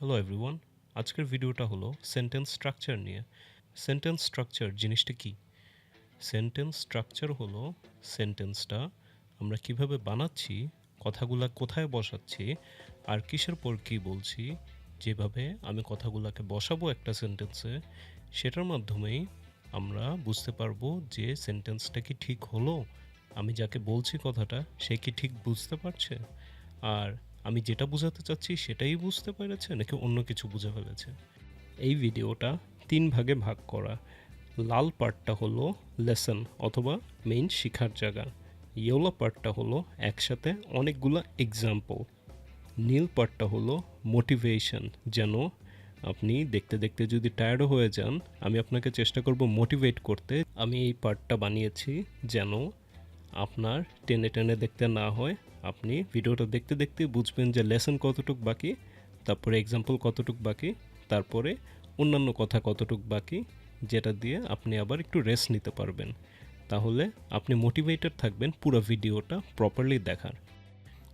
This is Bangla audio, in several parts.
Hello everyone. আজকের ভিডিওটা হলো সেন্টেন্স স্ট্রাকচার নিয়ে। সেন্টেন্স স্ট্রাকচার জিনিসটা কি? সেন্টেন্স স্ট্রাকচার হলো সেন্টেন্সটা আমরা কিভাবে বানাচ্ছি, কথাগুলা কোথায় বসাচ্ছি, আর কিসের পর কী বলছি, যেভাবে আমি কথাগুলাকে বসাবো একটা সেন্টেন্সে, সেটার মাধ্যমেই আমরা বুঝতে পারবো যে সেন্টেন্সটা কি ঠিক হলো, আমি যাকে বলছি কথাটা সে কি ঠিক বুঝতে পারছে, আর আমি যেটা বোঝাতে চাচ্ছি সেটাই বুঝতে পেরেছে নাকি অন্য কিছু বুঝে ফেলেছে। এই ভিডিওটা ৩ ভাগে ভাগ করা। লাল পার্টটা হলো লেসন অথবা মেইন শিখার জায়গা। ইয়েলো পার্টটা হলো একসাথে অনেকগুলো এক্সাম্পল। নীল পার্টটা হলো মোটিভেশন, যেন আপনি দেখতে দেখতে যদি টায়ার্ডও হয়ে যান, আমি আপনাকে চেষ্টা করব মোটিভেট করতে। আমি এই পার্টটা বানিয়েছি যেন আপনার টেনে টেনে দেখতে না হয়, আপনি ভিডিওটা দেখতে দেখতে বুঝবেন যে লেসন কতটুক বাকি, তারপরে এক্সাম্পল কতটুক বাকি, তারপরে অন্যান্য কথা কতটুক বাকি, যেটা দিয়ে আপনি আবার একটু রেস্ট নিতে পারবেন। তাহলে আপনি মোটিভেটেড থাকবেন পুরো ভিডিওটা প্রপারলি দেখার।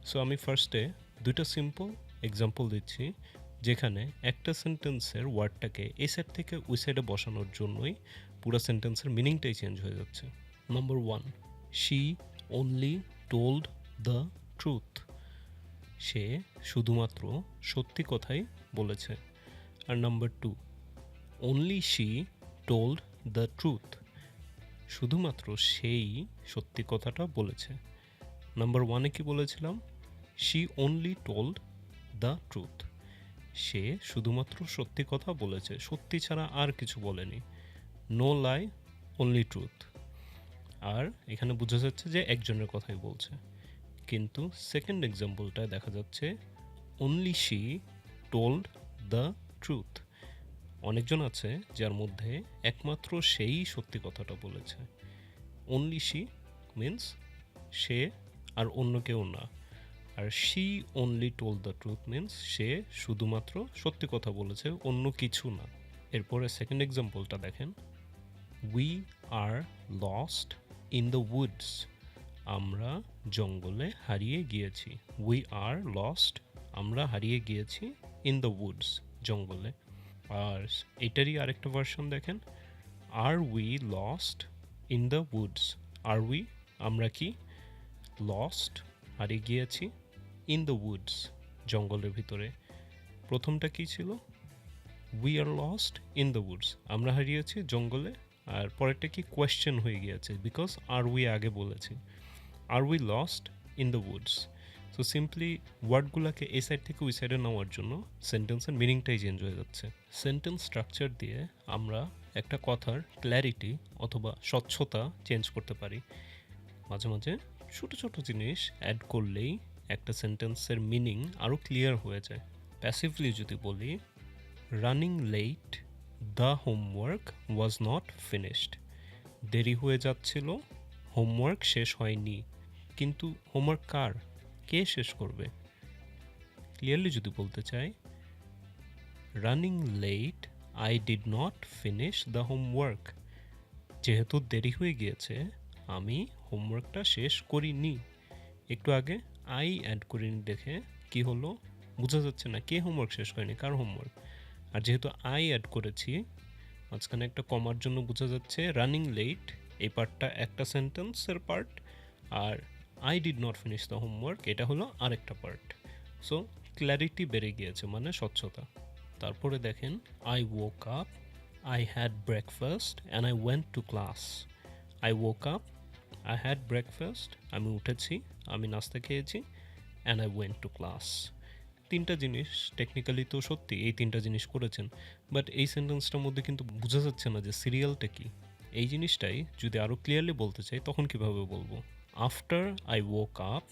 সো আমি ফার্স্টে দুইটা সিম্পল এক্সাম্পল দিচ্ছি, যেখানে একটা সেন্টেন্সের ওয়ার্ডটাকে এই সাইড থেকে ওই সাইডে বসানোর জন্যই পুরো সেন্টেন্সের মিনিংটাই চেঞ্জ হয়ে যাচ্ছে। Number 1, she only told the truth. সে শুধুমাত্র সত্যি কথাই বলেছে। আর number 2, only she told the truth. শুধুমাত্র সেই সত্যি কথাটা বলেছে। নাম্বার 1-এ কি বলেছিলাম? She only told the truth. সে শুধুমাত্র সত্যি কথা বলেছে, সত্যি ছাড়া আর কিছু বলেনি। No lie, only truth. আর এখানে বোঝা যাচ্ছে যে একজনের কথাই বলছে। কিন্তু সেকেন্ড এক্সাম্পলটায় দেখা যাচ্ছে only she told the truth. অনেকজন আছে যার মধ্যে একমাত্র সেই সত্যি কথাটা বলেছে। অনলি শি মিন্স সে আর অন্য কেউ না। আর she only told the truth means সে শুধুমাত্র সত্যি কথা বলেছে, অন্য কিছু না। এরপরে সেকেন্ড এক্সাম্পলটা দেখেন, we are lost in the Woods. আমরা জঙ্গলে হারিয়ে গিয়েছি। উই আর লস্ট, আমরা হারিয়ে গিয়েছি, ইন দ্য উডস, জঙ্গলে। আর এটারই আরেকটা ভার্সন দেখেন, আর we lost in the woods. আর উই, আমরা কি, লস্ট, হারিয়ে গিয়েছি, ইন দ্য উডস, জঙ্গলের ভিতরে। প্রথমটা কি ছিল? We are lost in the Woods, আমরা হারিয়েছি জঙ্গলে। আর পরেরটা কি, কোয়েশ্চেন হয়ে গিয়েছে, বিকজ আর উই আগে বলেছি। আর we lost in the woods. So simply ওয়ার্ডগুলোকে এই সাইড থেকে ওই সাইডে নেওয়ার জন্য সেন্টেন্সের মিনিংটাই চেঞ্জ হয়ে যাচ্ছে। সেন্টেন্স স্ট্রাকচার দিয়ে আমরা একটা কথার ক্ল্যারিটি অথবা স্বচ্ছতা চেঞ্জ করতে পারি। মাঝে মাঝে ছোটো ছোটো জিনিস অ্যাড করলেই একটা সেন্টেন্সের মিনিং আরও ক্লিয়ার হয়ে যায়। প্যাসিভলি যদি বলি, running late, the homework was not finished. দেরি হয়ে যাচ্ছিল, হোমওয়ার্ক শেষ হয়নি। কিন্তু হোমওয়ার্ক কার, কে শেষ করবে? ক্লিয়ারলি যদি বলতে চাই, running late, I did not finish the homework. যেহেতু দেরি হয়ে গিয়েছে, আমি হোমওয়ার্কটা শেষ করিনি। একটু আগে আই অ্যাড করিনি দেখে কি হলো, বোঝা যাচ্ছে না কে হোমওয়ার্ক শেষ করেনি, কার হোমওয়ার্ক। আর যেহেতু আই অ্যাড করেছি, মাঝখানে একটা কমার জন্য বোঝা যাচ্ছে রানিং লেট এই পার্টটা একটা সেন্টেন্সের পার্ট, আর I did not finish the homework এটা হলো আরেকটা পার্ট। সো ক্ল্যারিটি বেড়ে গিয়েছে, মানে স্বচ্ছতা। তারপরে দেখেন, I woke up, I had breakfast and I went to class. I woke up, I had breakfast, আমি উঠেছি, আমি নাস্তা খেয়েছি, and I went to class. তিনটা জিনিস টেকনিক্যালি তো সত্যি, এই তিনটা জিনিস করেছেন, বাট এই সেন্টেন্সটার মধ্যে কিন্তু বোঝা যাচ্ছে না যে সিরিয়ালটা কি। এই জিনিসটাই যদি আরও ক্লিয়ারলি বলতে চাই তখন কিভাবে বলবো? After I woke up,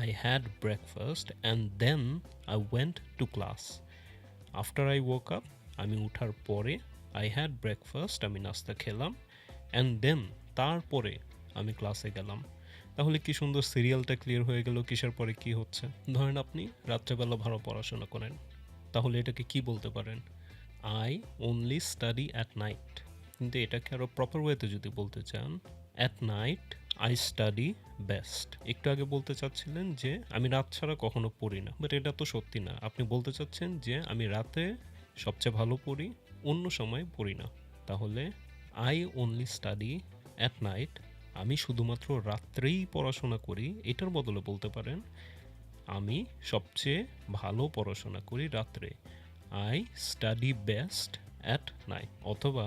I had breakfast and then I went to class. After I woke up, আমি উঠার পরে, আই হ্যাড ব্রেকফাস্ট, আমি নাস্তা খেলাম, অ্যান্ড দেন, তারপরে আমি ক্লাসে গেলাম। তাহলে কি সুন্দর সিরিয়ালটা ক্লিয়ার হয়ে গেল কিসের পরে কি হচ্ছে। ধরেন আপনি রাত্রেবেলা ভালো পড়াশোনা করেন, তাহলে এটাকে কি বলতে পারেন? I only study at night. কিন্তু এটাকে আরও প্রপার ওয়েতে যদি বলতে চান, at night I study best. একটু আগে বলতে চাচ্ছিলেন যে আমি রাত ছাড়া কখনো পড়ি না, বাট এটা তো সত্যি না। আপনি বলতে চাচ্ছেন যে আমি রাতে সবচেয়ে ভালো পড়ি, অন্য সময় পড়ি না। তাহলে I only study at night, আমি শুধুমাত্র রাত্রেই পড়াশোনা করি, এটার বদলে বলতে পারেন আমি সবচেয়ে ভালো পড়াশোনা করি রাত্রে। I study best at night, অথবা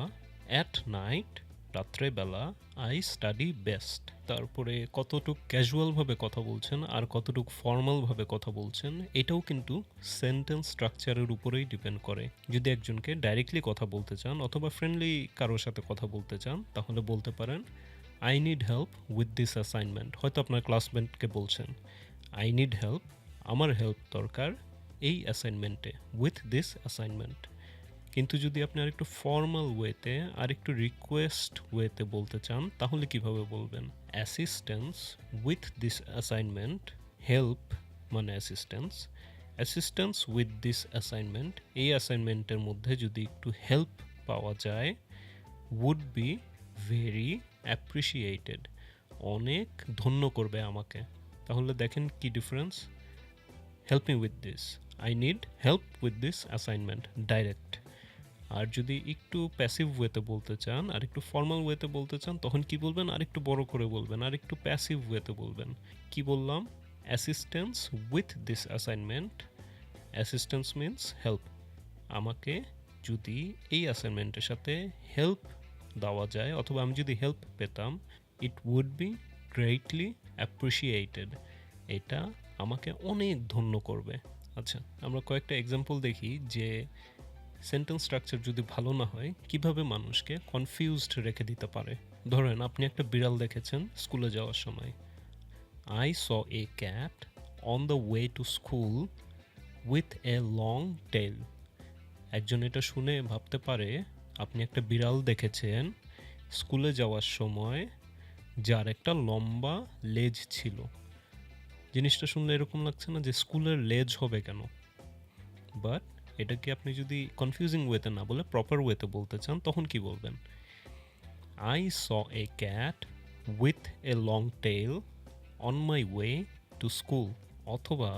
অ্যাট নাইট, রাত্রেবেলা আই স্টাডি বেস্ট। তারপরে কতটুক ক্যাজুয়ালভাবে কথা বলছেন আর কতটুক ফর্মালভাবে কথা বলছেন, এটাও কিন্তু সেন্টেন্স স্ট্রাকচারের উপরেই ডিপেন্ড করে। যদি একজনকে ডাইরেক্টলি কথা বলতে চান অথবা ফ্রেন্ডলি কারোর সাথে কথা বলতে চান, তাহলে বলতে পারেন I need help with this assignment. হয়তো আপনার ক্লাসমেটকে বলছেন আই নিড হেল্প, আমার হেল্প দরকার এই অ্যাসাইনমেন্টে, উইথ দিস অ্যাসাইনমেন্ট। কিন্তু যদি আপনি আরেকটু ফর্মাল ওয়েতে, আরেকটু রিকোয়েস্ট ওয়েতে বলতে চান, তাহলে কিভাবে বলবেন? Assistance with this assignment, help মানে assistance, assistance with this assignment, এই অ্যাসাইনমেন্টের মধ্যে যদি একটু হেল্প পাওয়া যায়, উড বি ভেরি অ্যাপ্রিসিয়েটেড, অনেক ধন্য করবে আমাকে। তাহলে দেখেন কি difference. Help me with this, I need help with this assignment, direct. আর যদি একটু প্যাসিভ ওয়েতে বলতে চান আর একটু ফর্মাল ওয়েতে বলতে চান, তখন কি বলবেন? আর একটু বড় করে বলবেন, আর একটু প্যাসিভ ওয়েতে বলবেন। কি বললাম? Assistance with this assignment, assistance means help, আমাকে যদি এই অ্যাসাইনমেন্টের সাথে হেল্প দেওয়া যায় অথবা আমি যদি হেল্প পেতাম, it would be greatly appreciated, এটা আমাকে অনেক ধন্য করবে। আচ্ছা, আমরা কয়েকটা এক্সাম্পল দেখি যে সেন্টেন্স স্ট্রাকচার যদি ভালো না হয় কিভাবে মানুষকে কনফিউজড রেখে দিতে পারে। ধরেন আপনি একটা বিড়াল দেখেছেন স্কুলে যাওয়ার সময়। I saw a cat on the way to school with a long টেল। একজন এটা শুনে ভাবতে পারে আপনি একটা বিড়াল দেখেছেন স্কুলে যাওয়ার সময় যার একটা লম্বা লেজ ছিল। জিনিসটা শুনলে এরকম লাগছে না যে স্কুলের লেজ হবে কেন? বাট এটাকে আপনি যদি কনফিউজিং ওয়েতে না বলে প্রপার ওয়েতে বলতে চান, তখন কি বলবেন? I saw a cat with a long tail on my way to school, অথবা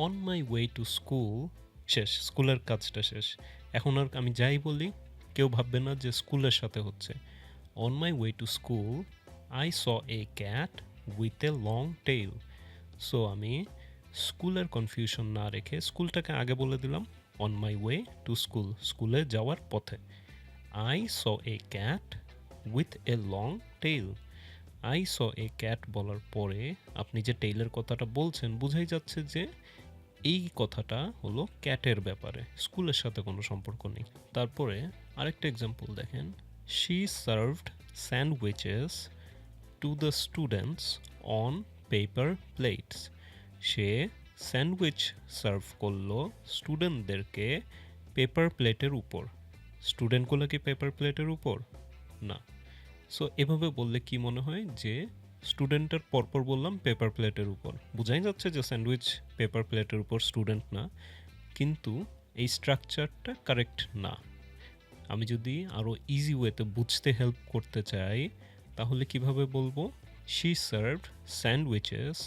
on my way to school, শেষ, স্কুলের কাজটা শেষ। এখন আর আমি যাই বলি কেউ ভাববে না যে স্কুলের সাথে হচ্ছে। On my way to school I saw a cat with a long tell. So আমি স্কুলের কনফিউশন না রেখে স্কুলটাকে আগে বলে দিলাম, on my way to school, স্কুলে যাওয়ার পথে। I saw a cat with a long tell, I saw a cat বলার পরে আপনি যে টেইলের কথাটা বলছেন বুঝাই যাচ্ছে যে এই কথাটা হলো ক্যাটের ব্যাপারে, স্কুলের সাথে কোনো সম্পর্ক নেই। তারপরে আরেকটা এক্সাম্পল দেখেন। She served sandwiches to the students on paper plates. Say sandwich serve করলো স্টুডেন্টদেরকে পেপার প্লেটের উপর। স্টুডেন্টগুলো কি পেপার প্লেটের উপর? না। সো এভাবে বললে কি মনে হয় যে স্টুডেন্টের পরপর বললাম পেপার প্লেটের উপর, বোঝাই যাচ্ছে যে স্যান্ডউইচ পেপার প্লেটের উপর, স্টুডেন্ট না। কিন্তু এই স্ট্রাকচারটা কারেক্ট না। আমি যদি আরও ইজি ওয়েতে বুঝতে হেল্প করতে চাই, তাহলে কিভাবে বলবো? She served sandwiches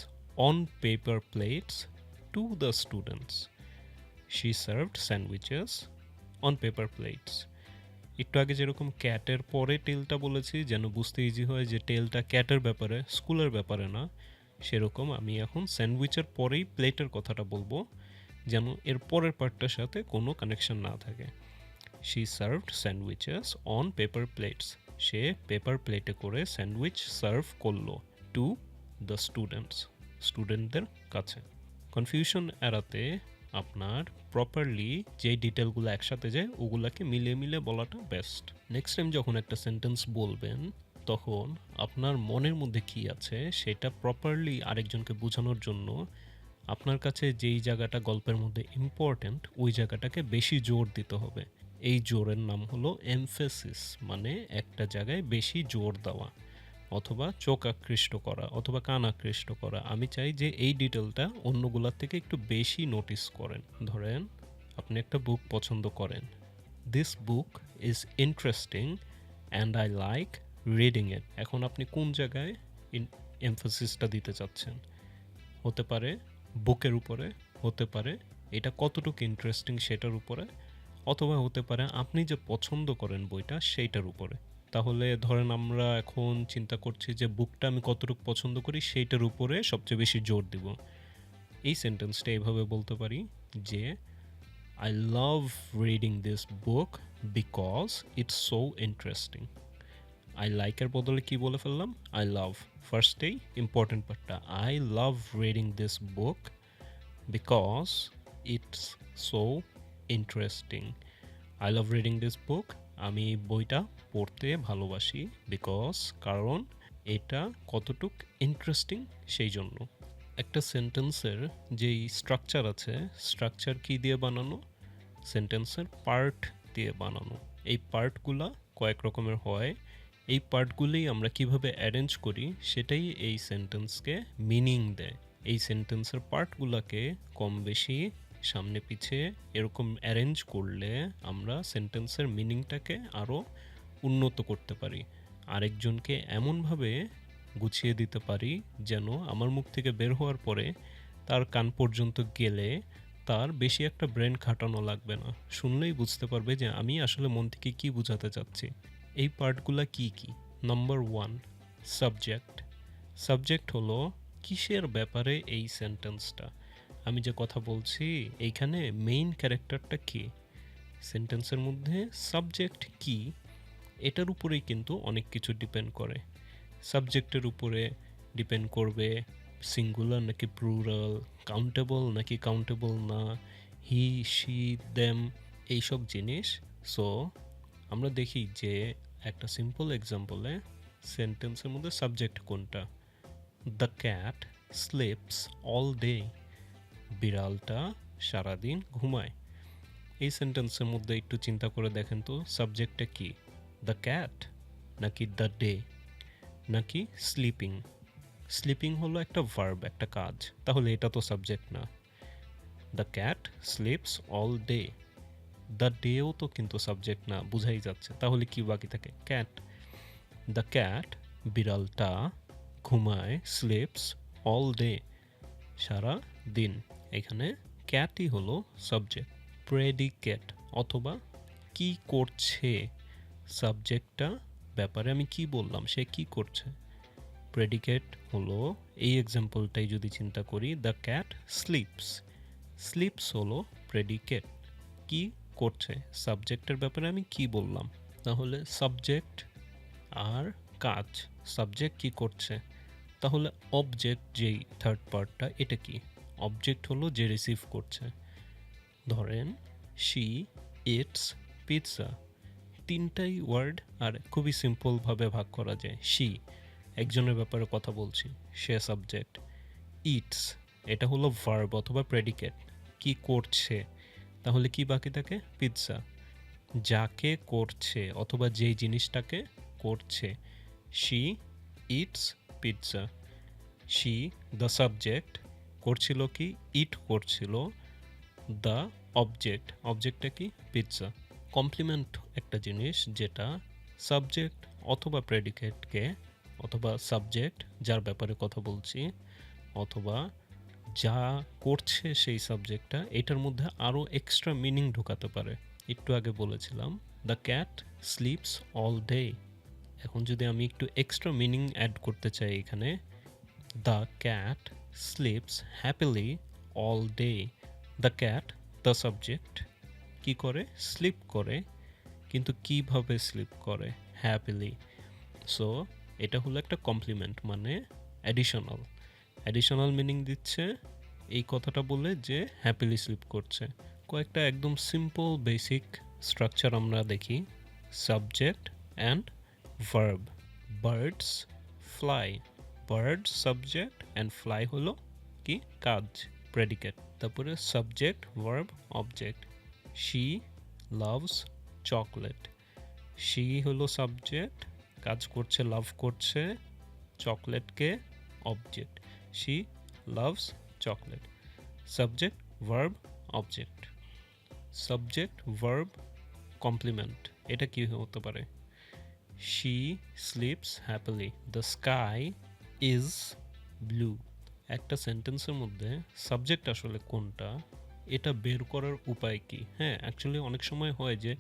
on paper plates to the students. She served sandwiches on paper plates. একটু আগে যেরকম ক্যাটের পরে টেলটা বলেছি যেন বুঝতে ইজি হয় যে টেলটা ক্যাটের ব্যাপারে, স্কুলের ব্যাপারে না, সেরকম আমি এখন স্যান্ডউইচের পরেই প্লেটের কথাটা বলবো যেন এর পরের পার্টটার সাথে কোনো কানেকশন না থাকে। She served sandwiches on paper plates, say paper প্লেটে করে স্যান্ডউইচ সার্ভ করলো টু দ্য স্টুডেন্টস, স্টুডেন্টদের কাছে। কনফিউশন এড়াতে আপনার প্রপারলি যে ডিটেলগুলো একসাথে যায় ওগুলাকে মিলিয়ে মিলিয়ে বলাটা বেস্ট। নেক্সট টাইম যখন একটা সেন্টেন্স বলবেন তখন আপনার মনের মধ্যে কি আছে সেটা প্রপারলি আরেকজনকে বোঝানোর জন্য আপনার কাছে যেই জায়গাটা গল্পের মধ্যে ইম্পর্ট্যান্ট ওই জায়গাটাকে বেশি জোর দিতে হবে। এই জোরের নাম হলো এমফেসিস, মানে একটা জায়গায় বেশি জোর দেওয়া অথবা চোখ আকৃষ্ট করা অথবা কান আকৃষ্ট করা। আমি চাই যে এই ডিটেলটা অন্যগুলোর থেকে একটু বেশি নোটিস করেন। ধরেন আপনি একটা বুক পছন্দ করেন, this book is interesting and I like reading ইট। এখন আপনি কোন জায়গায় এমফাসিসটা দিতে চাচ্ছেন। হতে পারে বুকের উপরে, হতে পারে এটা কতটুকু ইন্টারেস্টিং সেটার উপরে, অথবা হতে পারে আপনি যে পছন্দ করেন বইটা সেইটার উপরে। তাহলে ধরেন আমরা এখন চিন্তা করছি যে বুকটা আমি কতটুকু পছন্দ করি সেইটার উপরে সবচেয়ে বেশি জোর দিব। এই সেন্টেন্সটা এইভাবে বলতে পারি যে I love reading this book because it's so interesting. I like এর বদলে কি বলে ফেললাম? I love. ফার্স্টেই ইম্পর্টেন্ট পার্টটা, I love reading this book because it's so interesting. I love reading this book. আমি বইটা পড়তে ভালোবাসি বিকজ, কারণ এটা কতটুক ইন্টারেস্টিং সেই জন্য। একটা সেন্টেন্সের যেই স্ট্রাকচার আছে, স্ট্রাকচার কি দিয়ে বানানো? সেন্টেন্সের পার্ট দিয়ে বানানো। এই পার্টগুলা কয়েক রকমের হয়। এই পার্টগুলোই আমরা কিভাবে অ্যারেঞ্জ করি সেটাই এই সেন্টেন্সকে মিনিং দেয়। এই সেন্টেন্সের পার্টগুলোকে কম বেশি সামনে পিছে এরকম অ্যারেঞ্জ করলে আমরা সেন্টেন্সের মিনিংটাকে আরও উন্নত করতে পারি, আরেকজনকে এমনভাবে গুছিয়ে দিতে পারি যেন আমার মুখ থেকে বের হওয়ার পরে তার কান পর্যন্ত গেলে তার বেশি একটা ব্রেন খাটানো লাগবে না, শুনলেই বুঝতে পারবে যে আমি আসলে মন থেকে কী বোঝাতে চাচ্ছি। এই পার্টগুলো কি কি? Number 1, subject. সাবজেক্ট হলো কিসের ব্যাপারে এই সেন্টেন্সটা, আমি যে কথা বলছি এইখানে মেইন ক্যারেক্টারটা কি, সেন্টেন্সের মধ্যে সাবজেক্ট কি, এটার উপরেই কিন্তু অনেক কিছু ডিপেন্ড করে। সাবজেক্টের উপরে ডিপেন্ড করবে সিঙ্গুলার নাকি প্লুরাল, কাউন্টেবল নাকি কাউন্টেবল না, হি শি দেম, এইসব জিনিস। সো আমরা দেখি যে একটা সিম্পল এক্সাম্পলে সেন্টেন্সের মধ্যে সাবজেক্ট কোনটা? The cat sleeps all day. বিড়ালটা সারাদিন ঘুমায়। এই সেন্টেন্সের মধ্যে একটু চিন্তা করে দেখেন তো সাবজেক্টটা কি, দ্য ক্যাট নাকি দ্য ডে নাকি স্লিপিং? স্লিপিং হলো একটা ভার্ব, একটা কাজ, তাহলে এটা তো সাবজেক্ট না। The cat sleeps all day, the ডেও তো কিন্তু সাবজেক্ট না, বুঝাই যাচ্ছে। তাহলে কি বাকি থাকে? ক্যাট। দ্য ক্যাট বিড়ালটা ঘুমায়, স্লিপস অল ডে সারা দিন। এখানে ক্যাটই হলো সাবজেক্ট। প্রেডিকেট অথবা কি করছে, সাবজেক্টটা ব্যাপারে আমি কি বললাম, সে কি করছে। প্রেডিকেট হলো এই এক্সাম্পলটাই যদি চিন্তা করি, দ্য ক্যাট স্লিপস, স্লিপস হলো প্রেডিকেট, কি করছে, সাবজেক্টের ব্যাপারে আমি কি বললাম। তাহলে সাবজেক্ট আর কাজ, সাবজেক্ট কি করছে, তাহলে অবজেক্ট যেই থার্ড পার্টটা, এটা কি? অবজেক্ট হলো যে রিসিভ করছে। ধরেন শি ইটস পিৎজা, তিনটাই ওয়ার্ড আর খুবই সিম্পলভাবে ভাগ করা যায়। শি একজনের ব্যাপারে কথা বলছি, সে সাবজেক্ট। ইটস এটা হলো ভার্ব অথবা প্রেডিকেট, কি করছে, তাহলে কি বাকি থাকে? পিৎজা, যাকে করছে অথবা যেই জিনিসটাকে করছে। She eats pizza. She the subject, করছিল কি? ইট করছিল। দ্য অবজেক্ট, অবজেক্টটা কি? পিৎজা। কমপ্লিমেন্ট একটা জিনিস যেটা সাবজেক্ট অথবা প্রেডিকেটকে, অথবা সাবজেক্ট যার ব্যাপারে কথা বলছি, অথবা যা করছে সেই সাবজেক্টটা, এটার মধ্যে আরও এক্সট্রা মিনিং ঢোকাতে পারে। একটু আগে বলেছিলাম the cat sleeps all day, এখন যদি আমি একটু এক্সট্রা মিনিং অ্যাড করতে চাই এখানে, the cat slips happily all day. The cat the subject কি করে? স্লিপ করে, কিন্তু কিভাবে স্লিপ করে? হ্যাপিলি। সো এটা হলো একটা কমপ্লিমেন্ট, মানে অ্যাডিশনাল, অ্যাডিশনাল মিনিং দিচ্ছে এই কথাটা বলে যে হ্যাপিলি স্লিপ করছে। কয়েকটা একদম সিম্পল বেসিক স্ট্রাকচার আমরা দেখি। Subject and verb. Birds fly, bird subject and fly হলো কি? কাজ, প্রেডিকেট। তারপরে subject verb object. She loves chocolate, she হলো সাবজেক্ট, কাজ করছে, লাভ করছে, চকলেটকে object. She loves chocolate. Subject verb object. Subject verb complement, এটা কি হতে পারে? She sleeps happily, the sky is blue. একটা সেন্টেন্সের মধ্যে সাবজেক্ট আসলে কোনটা এটা বের করার উপায় কি? হ্যাঁ, অ্যাকচুয়ালি অনেক সময় হয় যে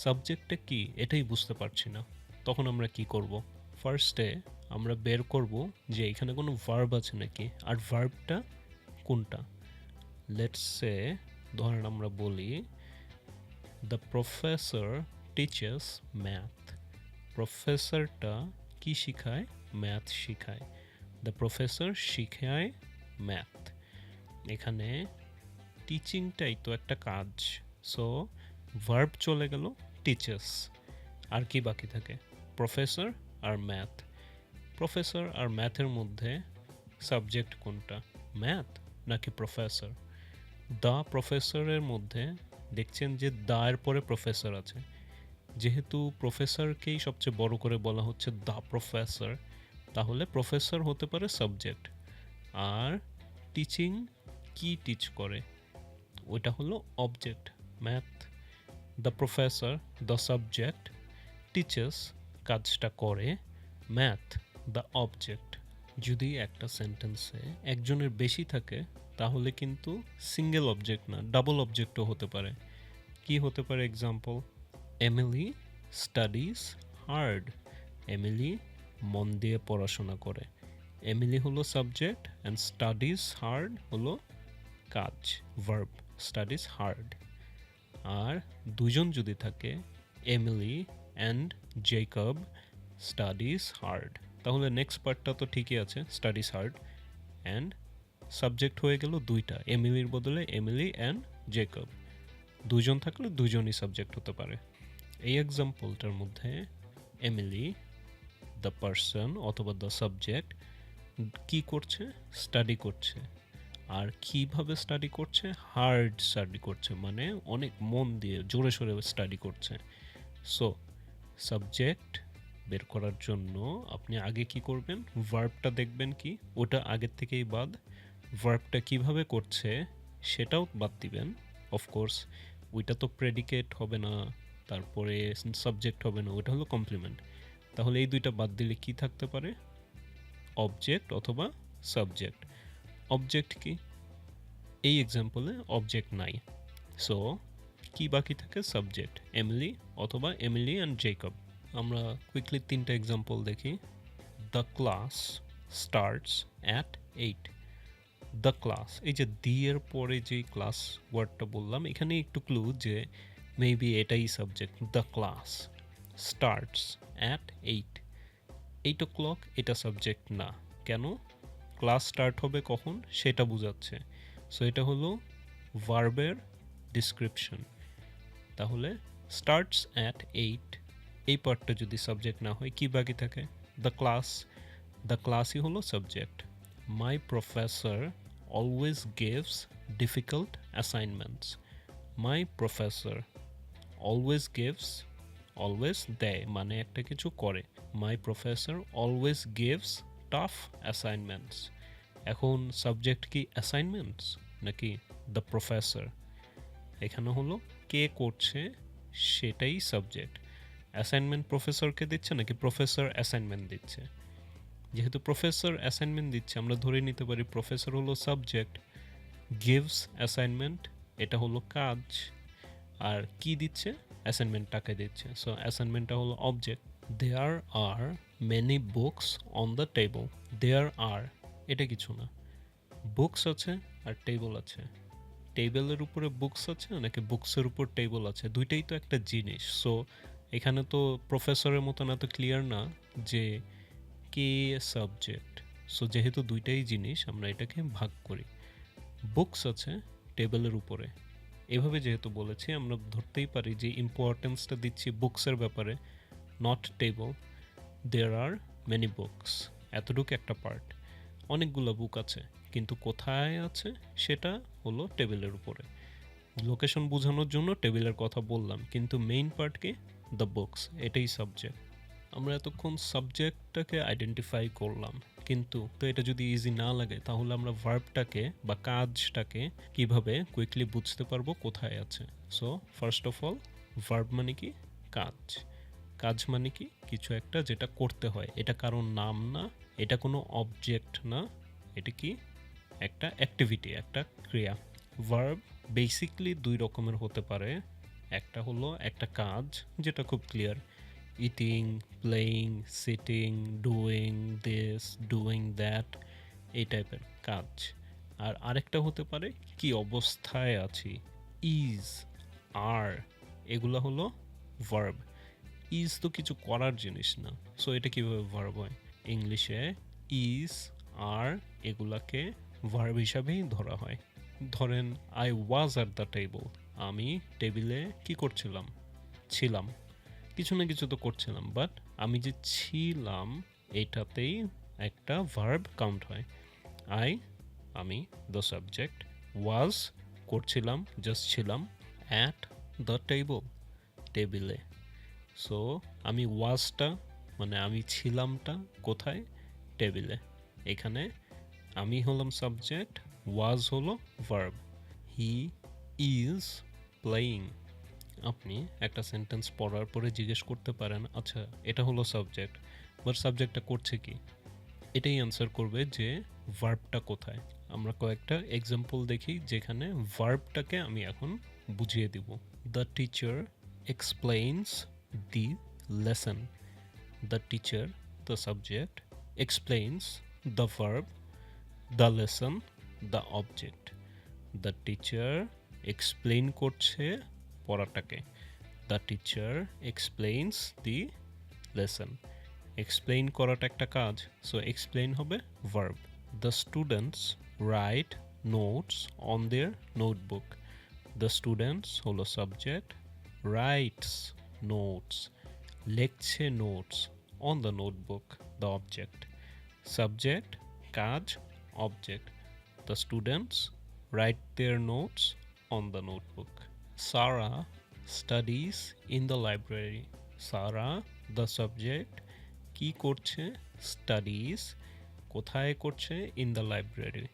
সাবজেক্টটা কি এটাই বুঝতে পারছি না। তখন আমরা কি করব? ফার্স্টে আমরা বের করব যে এখানে কোনো ভার্ব আছে নাকি, আর ভার্বটা কোনটা। লেটস সে, ধরেন আমরা বলি দ্য প্রফেসর টিচার্স ম্যাথ। প্রফেসরটা কি শিখায়? ম্যাথ শিখায়। দ্য প্রফেসর শিখায় ম্যাথ। এখানে টিচিংটাই তো একটা কাজ, সো ভার্ব চলে গেল টিচার্স। আর কি বাকি থাকে? প্রফেসর আর ম্যাথ। প্রফেসর আর ম্যাথের মধ্যে সাবজেক্ট কোনটা? ম্যাথ নাকি প্রফেসর? দ্য প্রফেসরের মধ্যে দেখছেন যে দ্য এর পরে প্রফেসর আছে, যেহেতু প্রফেসরকেই সবচেয়ে বড় করে বলা হচ্ছে দ্য প্রফেসর, তাহলে প্রফেসর হতে পারে সাবজেক্ট। আর টিচিং কি টিচ করে? ওইটা হলো object. Math, the professor the subject, teachers কাজটা করে, ম্যাথ দ্য অবজেক্ট। যদি একটা সেন্টেন্সে একজনের বেশি থাকে তাহলে কিন্তু সিঙ্গেল অবজেক্ট না, ডাবল অবজেক্টও হতে পারে। কি হতে পারে example? Emily studies hard. Emily মন দিয়ে পড়াশোনা করে। এমিলি হলো সাবজেক্ট অ্যান্ড স্টাডিজ হার্ড হলো কাজ, ভার্ব। Studies hard. আর দুজন যদি থাকে, Emily and Jacob studies hard, তাহলে নেক্সট পার্টটা তো ঠিকই আছে, স্টাডিজ হার্ড, অ্যান্ড সাবজেক্ট হয়ে গেল দুইটা, এমিলির বদলে এমিলি অ্যান্ড জেকব। দুজন থাকলে দুজনই সাবজেক্ট হতে পারে। এই এক্সাম্পলটার মধ্যে এমিলি দ্য পার্সন অথবা দ্য সাবজেক্ট কি করছে? স্টাডি করছে। আর কিভাবে স্টাডি করছে? হার্ড স্টাডি করছে, মানে অনেক মন দিয়ে জোরে সোরে স্টাডি করছে। সো সাবজেক্ট বের করার জন্য আপনি আগে কি করবেন? ভার্বটা দেখবেন কি ওটা আগের থেকেই বাদ। ভার্বটা কিভাবে করছে সেটাও বাদ দিবেন। অফকোর্স ওইটা তো প্রেডিকেট হবে না, তারপরে সাবজেক্ট হবে না, ওটা হলো কমপ্লিমেন্ট। তাহলে এই দুইটা বাদ দিলে কি থাকতে পারে? অবজেক্ট অথবা সাবজেক্ট। অবজেক্ট কি? এই এক্সাম্পলে অবজেক্ট নাই, সো কি বাকি থাকে? সাবজেক্ট, এমিলি অথবা এমিলি অ্যান্ড জেকব। আমরা কুইকলি তিনটা এক্সাম্পল দেখি। The class starts at 8। The class, এই যে দি এর পরে যে ক্লাস ওয়ার্ডটা বললাম, এখানে একটু ক্লু যে মেবি এটাই subject. The class starts at 8। 8 o'clock এটা সাবজেক্ট না। কেন? ক্লাস স্টার্ট হবে কখন সেটা বোঝাচ্ছে। সো এটা হলো ভার্বের ডিসক্রিপশন। তাহলে স্টার্টস অ্যাট 8, এই পার্টটা যদি সাবজেক্ট না হয় কি বাকি থাকে? The class. দ্য ক্লাসই হলো subject. My professor always gives difficult assignments. My professor always gives, always দেয় মানে একটা কিছু করে। My professor always gives tough assignments. এখন সাবজেক্ট কি অ্যাসাইনমেন্টস নাকি দ্য প্রফেসর? এখানে হলো কে করছে সেটাই সাবজেক্ট। অ্যাসাইনমেন্ট প্রফেসরকে দিচ্ছে নাকি প্রফেসর অ্যাসাইনমেন্ট দিচ্ছে? যেহেতু প্রফেসর অ্যাসাইনমেন্ট দিচ্ছে, আমরা ধরে নিতে পারি প্রফেসর হলো সাবজেক্ট, গিভস অ্যাসাইনমেন্ট এটা হলো কাজ, আর কি দিচ্ছে? অ্যাসাইনমেন্টটাকে দিচ্ছে, সো অ্যাসাইনমেন্টটা হলো object. There are many books on the table. There are এটা কিছু না, বুকস আছে আর টেবল আছে। টেবিলের উপরে বুকস আছে নাকি বুকসের উপর টেবল আছে? দুইটাই তো একটা জিনিস। সো এখানে তো প্রফেসরের মতন এত ক্লিয়ার না যে কে সাবজেক্ট। সো যেহেতু দুইটাই জিনিস আমরা এটাকে ভাগ করি। বুকস আছে টেবিলের উপরে, এভাবে যেহেতু বলেছি আমরা ধরতেই পারি যে ইম্পর্টেন্সটা দিচ্ছি বুকসের ব্যাপারে, not table. There are many books, এতটুকু একটা পার্ট। অনেকগুলো বুক আছে, কিন্তু কোথায় আছে সেটা হলো টেবিলের উপরে। লোকেশন বোঝানোর জন্য টেবিলের কথা বললাম, কিন্তু মেইন পার্ট কি? দ্য বুকস, এটাই সাবজেক্ট। আমরা এতক্ষণ সাবজেক্টটাকে আইডেন্টিফাই করলাম, কিন্তু তো এটা যদি ইজি না লাগে তাহলে আমরা ভার্বটাকে বা কাজটাকে কিভাবে কুইকলি বুঝতে পারবো কোথায় আছে? So first of all, verb মানে কি? কাজ। কাজ মানে কি? কিছু একটা যেটা করতে হয়, এটা কারোর নাম না, এটা কোনো অবজেক্ট না, এটা কি একটা অ্যাক্টিভিটি, একটা ক্রিয়া। ভার্ব বেসিকলি দুই রকমের হতে পারে। একটা হলো একটা কাজ, যেটা খুব clear, eating, playing, sitting, doing this, doing that, এই টাইপের কাজ। আর আরেকটা হতে পারে কি অবস্থায় আছি, ইজ, আর, এগুলা হলো ভার্ব। ইজ তো কিছু করার জিনিস না, সো এটা কিভাবে ভার্ব হয়? ইংলিশে ইজ, আর, এগুলাকে ভার্ব হিসাবেই ধরা হয়। ধরেন I was at the table, আমি টেবিলে কি করছিলাম? ছিলাম, কিছু না কিছু তো করছিলাম, বাট আমি যে ছিলাম এটাতেই একটা ভার্ব কাউন্ট হয়। আই, আমি, দ্য সাবজেক্ট, ওয়াজ, করছিলাম, জাস্ট ছিলাম, অ্যাট দ্য টেবল, টেবিলে। সো আমি ওয়াজটা মানে আমি ছিলামটা কোথায়? টেবিলে। এখানে আমি হলাম সাবজেক্ট, ওয়াজ হলো ভার্ব। He is playing. আপনি একটা সেন্টেন্স পড়ার পরে জিজ্ঞেস করতে পারেন, আচ্ছা এটা হলো সাবজেক্ট, বাট সাবজেক্টটা করছে কি? এটাই অ্যান্সার করবে যে ভার্বটা কোথায়। আমরা কয়েকটা এক্সাম্পল দেখি যেখানে ভার্বটাকে আমি এখন বুঝিয়ে দিব। The teacher explains the lesson. The teacher, the subject, explains, the verb, the lesson, the object. The teacher explain করছে পড়াটাকে। The teacher explains the lesson. Explain করাটা একটা কাজ, সো এক্সপ্লেইন হবে verb. The students write notes on their notebook. The students হলো সাবজেক্ট, রাইটস নোটস, লেখছে notes, on the notebook the object. Subject, কাজ, object. The students write their notes on the notebook. Sarah studies in the library. Sarah, the subject, কি করছে? Studies, কোথায় করছে? In the library.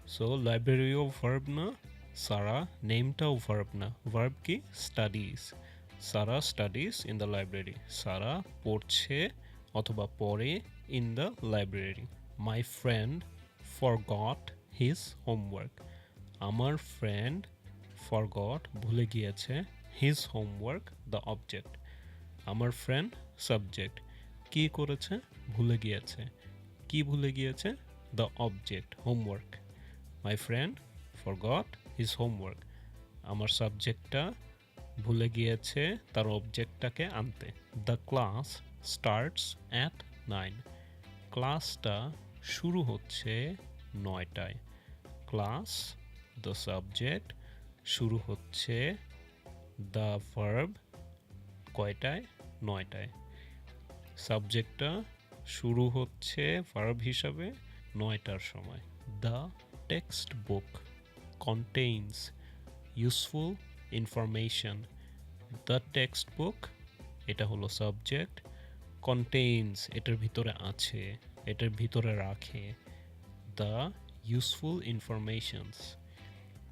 So লাইব্রেরিও ভার্ব না, সারা নেমটাও ভার্ব না, ভার্ব কি? Studies. Sara studies in the library, Sara পড়ছে অথবা পড়ে in the library. My friend forgot his homework. আমার ফ্রেন্ড ফরগট ভুলে গিয়েছে, হিজ হোমওয়ার্ক দ্য অবজেক্ট। আমার ফ্রেন্ড সাবজেক্ট, কি করেছে? ভুলে গিয়েছে। কি ভুলে গিয়েছে? The object, homework. My friend forgot his homework. আমার সাবজেক্টটা ভুলে গিয়েছে তার অবজেক্টটাকে আনতে। The class starts at 9। ক্লাসটা শুরু হচ্ছে 9টায়। ক্লাস, দ্য সাবজেক্ট, শুরু হচ্ছে, দ্য ভার্ব, কয়টায়? 9টায়। সাবজেক্টটা শুরু হচ্ছে ভার্ব হিসাবে 9টার সময়। The text book contains useful information. The text বুক, এটা হলো সাবজেক্ট, কন্টেইনস, এটার ভিতরে আছে, এটার ভিতরে রাখে, the useful informations.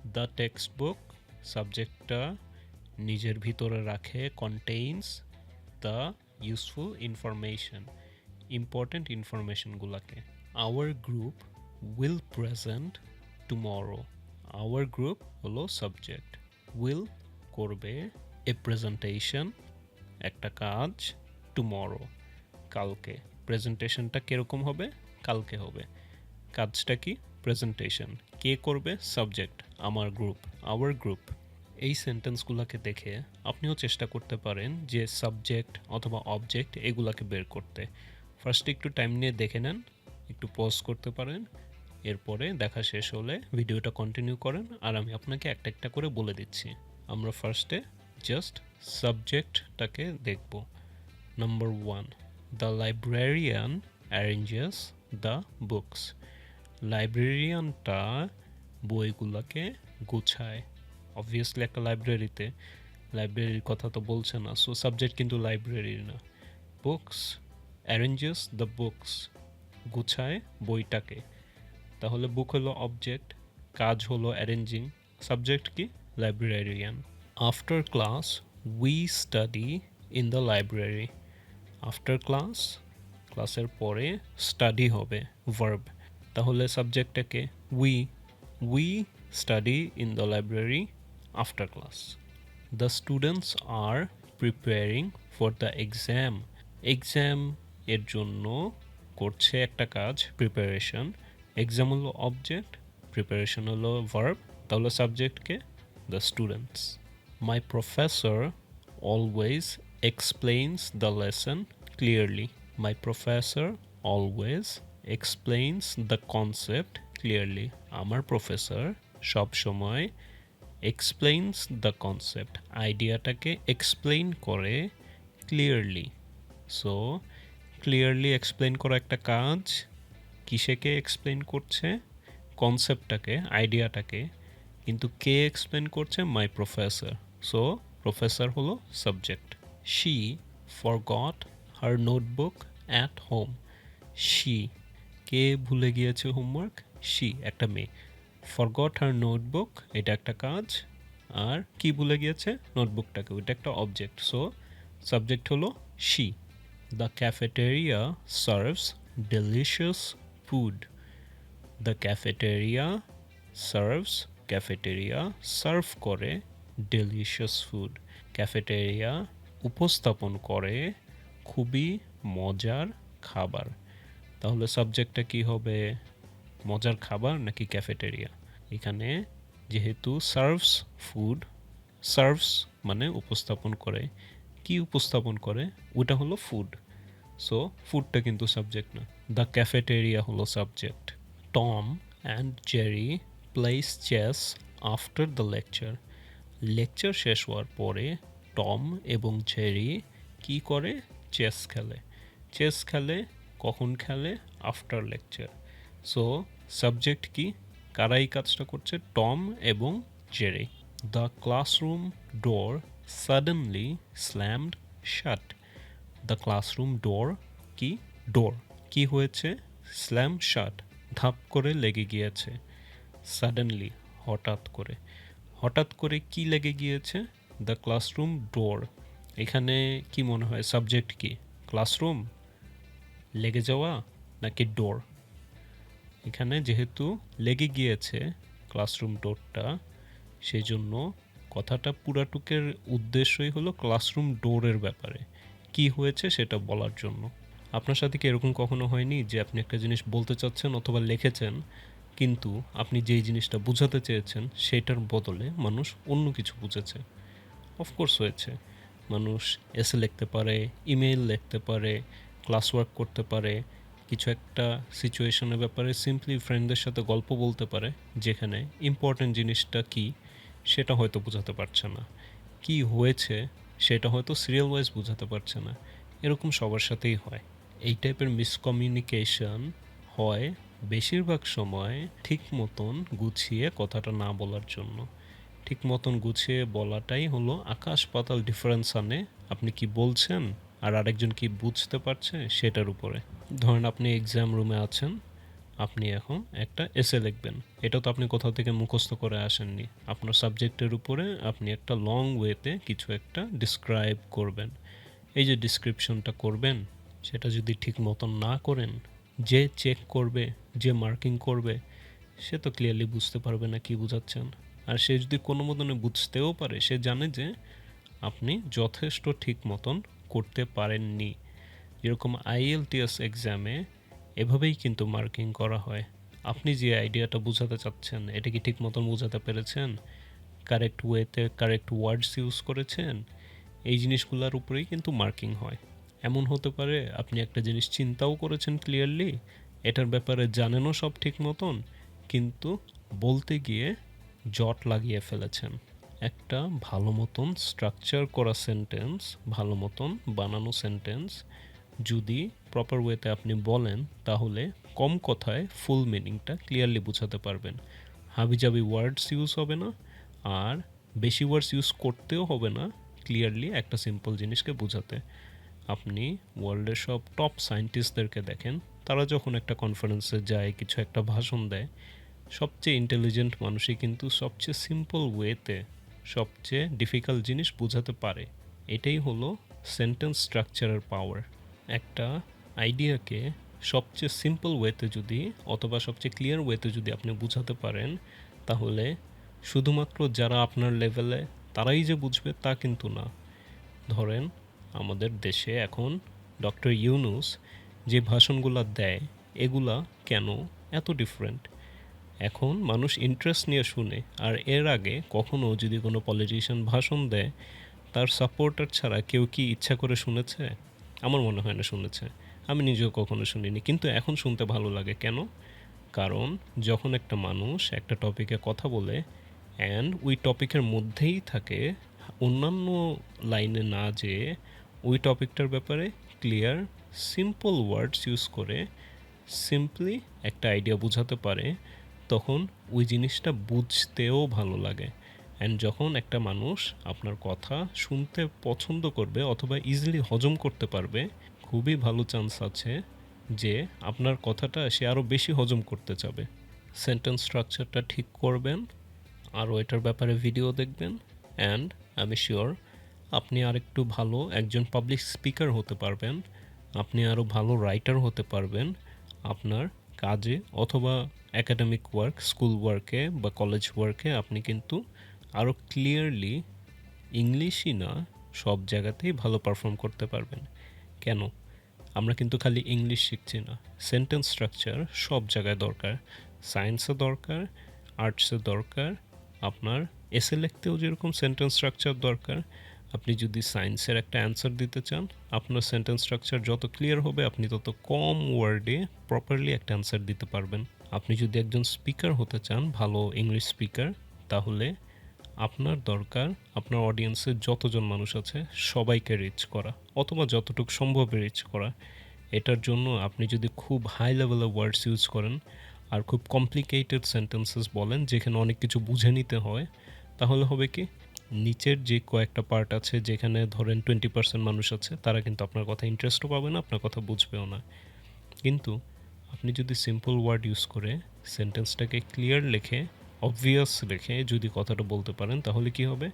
The text book, সাবজেক্টটা নিজের ভিতরে রাখে, contains the useful information, important ইনফরমেশনগুলোকে। Our group will present tomorrow. Our group হলো সাবজেক্ট, উইল করবে, এ প্রেজেন্টেশন, একটা কাজ, টুমরো, কালকে। প্রেজেন্টেশনটা কীরকম হবে? কালকে হবে। কাজটা কি? প্রেজেন্টেশন। কে করবে? সাবজেক্ট, আমার গ্রুপ, আওয়ার গ্রুপ। এই সেন্টেন্সগুলোকে দেখে আপনিও চেষ্টা করতে পারেন যে সাবজেক্ট অথবা অবজেক্ট এগুলাকে বের করতে। ফার্স্টে একটু টাইম নিয়ে দেখে নেন, একটু পজ করতে পারেন, এরপরে দেখা শেষ হলে ভিডিওটা কন্টিনিউ করেন, আর আমি আপনাকে একটা একটা করে বলে দিচ্ছি। আমরা ফার্স্টে জাস্ট সাবজেক্টটাকে দেখব। Number 1, the librarian arranges the books. লাইব্রেরিয়ানটা বইগুলোকে গুছায়। অবভিয়াসলি একটা লাইব্রেরিতে লাইব্রেরির কথা তো বলছে না, সো সাবজেক্ট কিন্তু লাইব্রেরির না। বুকস, অ্যারেঞ্জেস দ্য বুকস, গুছায় বইটাকে। তাহলে বুক হলো অবজেক্ট, কাজ হলো অ্যারেঞ্জিং, সাবজেক্ট কি? Librarian. After class we study in the library. After class, ক্লাসের পরে স্টাডি হবে ভার্ব, তাহলে সাবজেক্টটাকে we study in the library after class. The students are preparing for the exam, exam এর জন্য করছে একটা কাজ প্রিপারেশন, এক্সাম হলো অবজেক্ট, প্রিপারেশন হলো ভার্ব, তাহলে সাবজেক্টকে the students. My professor always explains the lesson clearly, my professor always explains the concept clearly, আমার প্রফেসর সবসময় এক্সপ্লেইনস দ্য কনসেপ্ট, আইডিয়াটাকে এক্সপ্লেইন করে ক্লিয়ারলি। সো ক্লিয়ারলি এক্সপ্লেইন করা একটা কাজ, কিসেকে এক্সপ্লেইন করছে, কনসেপ্টটাকে, আইডিয়াটাকে, কিন্তু কে এক্সপ্লেইন করছে, মাই প্রফেসর। সো প্রফেসর হলো subject. She forgot her notebook at home, she কে ভুলে গিয়েছে হোমওয়ার্ক, শি একটা মেয়ে, ফরগট হার নোটবুক এটা একটা কাজ, আর কি ভুলে গিয়েছে, নোটবুকটাকে, ওইটা একটা অবজেক্ট। সো সাবজেক্ট হলো she. The cafeteria serves delicious food, the cafeteria serves, cafeteria serve করে ডেলিশিয়াস ফুড, ক্যাফেটেরিয়া উপস্থাপন করে খুবই মজার খাবার, তাহলে সাবজেক্টটা কি হবে, মজার খাবার নাকি ক্যাফেটেরিয়া? এখানে যেহেতু সার্ভস ফুড, সার্ভস মানে উপস্থাপন করে, কি উপস্থাপন করে, ওটা হলো ফুড। সো ফুডটা কিন্তু সাবজেক্ট না, দ্য ক্যাফেটেরিয়া হলো subject. Tom and Jerry plays chess after the lecture, lecture শেষ হওয়ার পরে টম এবং জেরি কি করে, চেস খেলে, চেস খেলে কখন খেলে, আফটার লেকচার। সো সাবজেক্ট কি, কারা এই কাজটা করছে, টম এবং Jerry. The classroom door suddenly slammed shut, the classroom door কি, ডোর কি হয়েছে, স্ল্যাম শাট ধাপ করে লেগে গিয়েছে, সাডেনলি হঠাৎ করে, হঠাৎ করে কি লেগে গিয়েছে, দ্য ক্লাসরুম ডোর, এখানে কি মনে হয় সাবজেক্ট কি, ক্লাসরুম, লেগে যাওয়া নাকি ডোর? এখানে যেহেতু লেগে গিয়েছে ক্লাসরুম ডোরটা, সেই জন্য কথাটা পুরাটুকের উদ্দেশ্যই হলো ক্লাসরুম ডোরের ব্যাপারে কি হয়েছে সেটা বলার জন্য। আপনার সাথে কি এরকম কখনো হয়নি যে আপনি একটা জিনিস বলতে চাচ্ছেন অথবা লিখেছেন, কিন্তু আপনি যেই জিনিসটা বোঝাতে চেয়েছেন সেটার বদলে মানুষ অন্য কিছু বুঝেছে? অফকোর্স হয়েছে। মানুষ এসে লিখতে পারে, ইমেইল লিখতে পারে, ক্লাস ওয়ার্ক করতে পারে, কিছু একটা সিচুয়েশনের ব্যাপারে সিম্পলি ফ্রেন্ডদের সাথে গল্প বলতে পারে, যেখানে ইম্পর্ট্যান্ট জিনিসটা কি সেটা হয়তো বোঝাতে পারছে না, কি হয়েছে সেটা হয়তো সিরিয়াল ওয়াইজ বোঝাতে পারছে না। এরকম সবার সাথেই হয়। এই টাইপের মিসকমিউনিকেশন হয় বেশিরভাগ সময় ঠিক মতন গুছিয়ে কথাটা না বলার জন্য। ঠিক মতন গুছিয়ে বলাটাই হলো আকাশ পাতাল ডিফারেন্স আনে আপনি কি বলছেন আর আরেকজন কি বুঝতে পারছে সেটার উপরে। ধরেন আপনি এক্সাম রুমে আছেন, আপনি এখন একটা এসে লিখবেন, এটা তো আপনি কোথাও থেকে মুখস্থ করে আসেননি, আপনার সাবজেক্টের উপরে আপনি একটা লং ওয়েতে কিছু একটা ডিসক্রাইব করবেন। এই যে ডিসক্রিপশনটা করবেন, সেটা যদি ঠিক মতন না করেন, যে চেক করবে, যে মার্কিং করবে, সে তো ক্লিয়ারলি বুঝতে পারবে না কি বোঝাচ্ছেন। আর সে যদি কোনো মতনে বুঝতেও পারে, সে জানে যে আপনি যথেষ্ট ঠিক মতন করতে পারেননি। যেরকম আইএলটিএস এক্সামে এভাবেই কিন্তু মার্কিং করা হয়। আপনি যে আইডিয়াটা বোঝাতে চাচ্ছেন এটা কি ঠিক মতন বোঝাতে পেরেছেন, কারেক্ট ওয়েতে কারেক্ট ওয়ার্ডস ইউজ করেছেন, এই জিনিসগুলোর উপরেই কিন্তু মার্কিং হয়। এমন হতে পারে আপনি একটা জিনিস চিন্তাও করেছেন ক্লিয়ারলি, এটার ব্যাপারে জানেনও সব ঠিক মতন, কিন্তু বলতে গিয়ে জট লাগিয়ে ফেলেছেন। একটা ভালো মতন স্ট্রাকচার করা সেন্টেন্স, ভালো মতন বানানো সেন্টেন্স যদি প্রপার ওয়েতে আপনি বলেন, তাহলে কম কথায় ফুল মিনিংটা ক্লিয়ারলি বোঝাতে পারবেন। হাবিজাবি ওয়ার্ডস ইউজ হবে না, আর বেশি ওয়ার্ডস ইউজ করতেও হবে না ক্লিয়ারলি একটা সিম্পল জিনিসকে বোঝাতে। আপনি ওয়ার্ল্ডের সব টপ সায়েন্টিস্টদেরকে দেখেন, তারা যখন একটা কনফারেন্সে যায়, কিছু একটা ভাষণ দেয়, সবচেয়ে ইন্টেলিজেন্ট মানুষই কিন্তু সবচেয়ে সিম্পল ওয়েতে সবচেয়ে ডিফিকাল্ট জিনিস বোঝাতে পারে। এটাই হলো সেন্টেন্স স্ট্রাকচারের পাওয়ার। একটা আইডিয়াকে সবচেয়ে সিম্পল ওয়েতে যদি অথবা সবচেয়ে ক্লিয়ার ওয়েতে যদি আপনি বুঝাতে পারেন, তাহলে শুধুমাত্র যারা আপনার লেভেলে তারাই যে বুঝবে তা কিন্তু না। ধরেন আমাদের দেশে এখন ডক্টর ইউনূস যে ভাষণগুলো দেয়, এগুলা কেন এত ডিফারেন্ট? এখন মানুষ ইন্টারেস্ট নিয়ে শুনে। আর এর আগে কখনো যদি কোনো পলিটিশিয়ান ভাষণ দেয়, তার সাপোর্টার ছাড়া কেউ কি ইচ্ছা করে শুনেছে? আমার মনে হয় না শুনেছে। আমি নিজেও কখনো শুনিনি, কিন্তু এখন শুনতে ভালো লাগে। কেন? কারণ যখন একটা মানুষ একটা টপিকে কথা বলে অ্যান্ড ওই টপিকের মধ্যেই থাকে, অন্যান্য লাইনে না যেয়ে ওই টপিকটার ব্যাপারে ক্লিয়ার সিম্পল ওয়ার্ডস ইউজ করে সিম্পলি একটা আইডিয়া বোঝাতে পারে, তখন ওই জিনিসটা বুঝতেও ভালো লাগে। অ্যান্ড যখন একটা মানুষ আপনার কথা শুনতে পছন্দ করবে অথবা ইজিলি হজম করতে পারবে, খুবই ভালো চান্স আছে যে আপনার কথাটা সে আরও বেশি হজম করতে চাবে। সেন্টেন্স স্ট্রাকচারটা ঠিক করবেন, আরও এটার ব্যাপারে ভিডিও দেখবেন, অ্যান্ড আমি শিওর আপনি আরেকটু ভালো একজন পাবলিক স্পিকার হতে পারবেন, আপনি আরও ভালো রাইটার হতে পারবেন। আপনার কাজে অথবা একাডেমিক ওয়ার্ক, স্কুল ওয়ার্কে বা কলেজ ওয়ার্কে আপনি কিন্তু আরও ক্লিয়ারলি ইংলিশই না সব জায়গাতেই ভালো পারফর্ম করতে পারবেন। কেন? আমরা কিন্তু খালি ইংলিশ শিখছি না, সেন্টেন্স স্ট্রাকচার সব জায়গায় দরকার। সায়েন্সে দরকার, আর্টসে দরকার, আপনার এসে লিখতেও যেরকম সেন্টেন্স স্ট্রাকচার দরকার। আপনি যদি সায়েন্সের একটা অ্যান্সার দিতে চান, আপনার সেন্টেন্স স্ট্রাকচার যত ক্লিয়ার হবে আপনি তত কম ওয়ার্ডে প্রপারলি একটা অ্যান্সার দিতে পারবেন। আপনি যদি একজন স্পিকার হতে চান, ভালো ইংলিশ স্পিকার, তাহলে আপনার দরকার আপনার অডিয়েন্সে যতজন মানুষ আছে সবাইকে রিচ করা অথবা যতটুকু সম্ভব রিচ করা। এটার জন্য আপনি যদি খুব হাই লেভেলের ওয়ার্ডস ইউজ করেন আর খুব কমপ্লিকেটেড সেন্টেন্সেস বলেন যেখানে অনেক কিছু বুঝে নিতে হয়, তাহলে হবে কি, নিচের যে কয়েকটা পার্ট আছে যেখানে ধরেন 20% মানুষ আছে, তারা কিন্তু আপনার কথা ইন্টারেস্টও পাবে না, আপনার কথা বুঝবেও না। কিন্তু আপনি যদি সিম্পল ওয়ার্ড ইউজ করে সেন্টেন্সটাকে ক্লিয়ার লিখে অবভিয়াস রেখে যদি কথাটা বলতে পারেন, তাহলে কি হবে,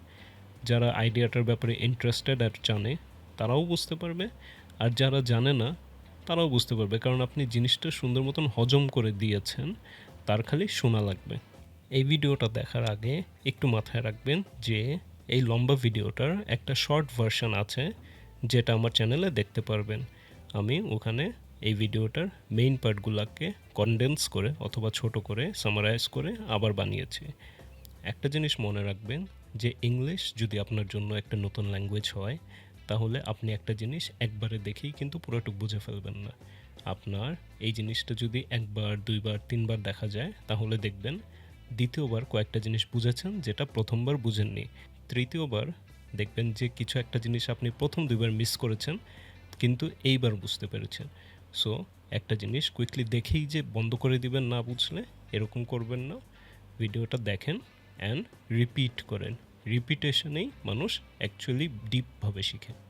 যারা আইডিয়াটার ব্যাপারে ইন্টারেস্টেড আর জানে তারাও বুঝতে পারবে, আর যারা জানে না তারাও বুঝতে পারবে, কারণ আপনি জিনিসটা সুন্দর মতন হজম করে দিয়েছেন, তার খালি শোনা লাগবে। এই ভিডিওটা দেখার আগে একটু মাথায় রাখবেন যে এই লম্বা ভিডিওটার একটা শর্ট ভার্সন আছে যেটা আমার চ্যানেলে দেখতে পারবেন। আমি ওখানে এই ভিডিওটার মেইন পার্টগুলোকে কনডেন্স করে অথবা ছোট করে সামারাইজ করে আবার বানিয়েছি। একটা জিনিস মনে রাখবেন যে ইংলিশ যদি আপনার জন্য একটা নতুন ল্যাঙ্গুয়েজ হয়, তাহলে আপনি একটা জিনিস একবারে দেখেই কিন্তু পুরোটুকু বুঝে ফেলবেন না। আপনার এই জিনিসটা যদি একবার, দুইবার, তিনবার দেখা যায়, তাহলে দেখবেন দ্বিতীয়বার কয়েকটা জিনিস বুঝেছেন যেটা প্রথমবার বুঝেননি। তৃতীয়বার দেখবেন যে কিছু একটা জিনিস আপনি প্রথম দুইবার মিস করেছেন কিন্তু এইবার বুঝতে পেরেছেন। সো একটা জিনিস কুইকলি দেখেই যে বন্ধ করে দিবেন না বুঝলে, এরকম করবেন না। ভিডিওটা দেখেন অ্যান্ড রিপিট করেন। রিপিটেশনেই মানুষ অ্যাকচুয়ালি ডিপভাবে শিখে।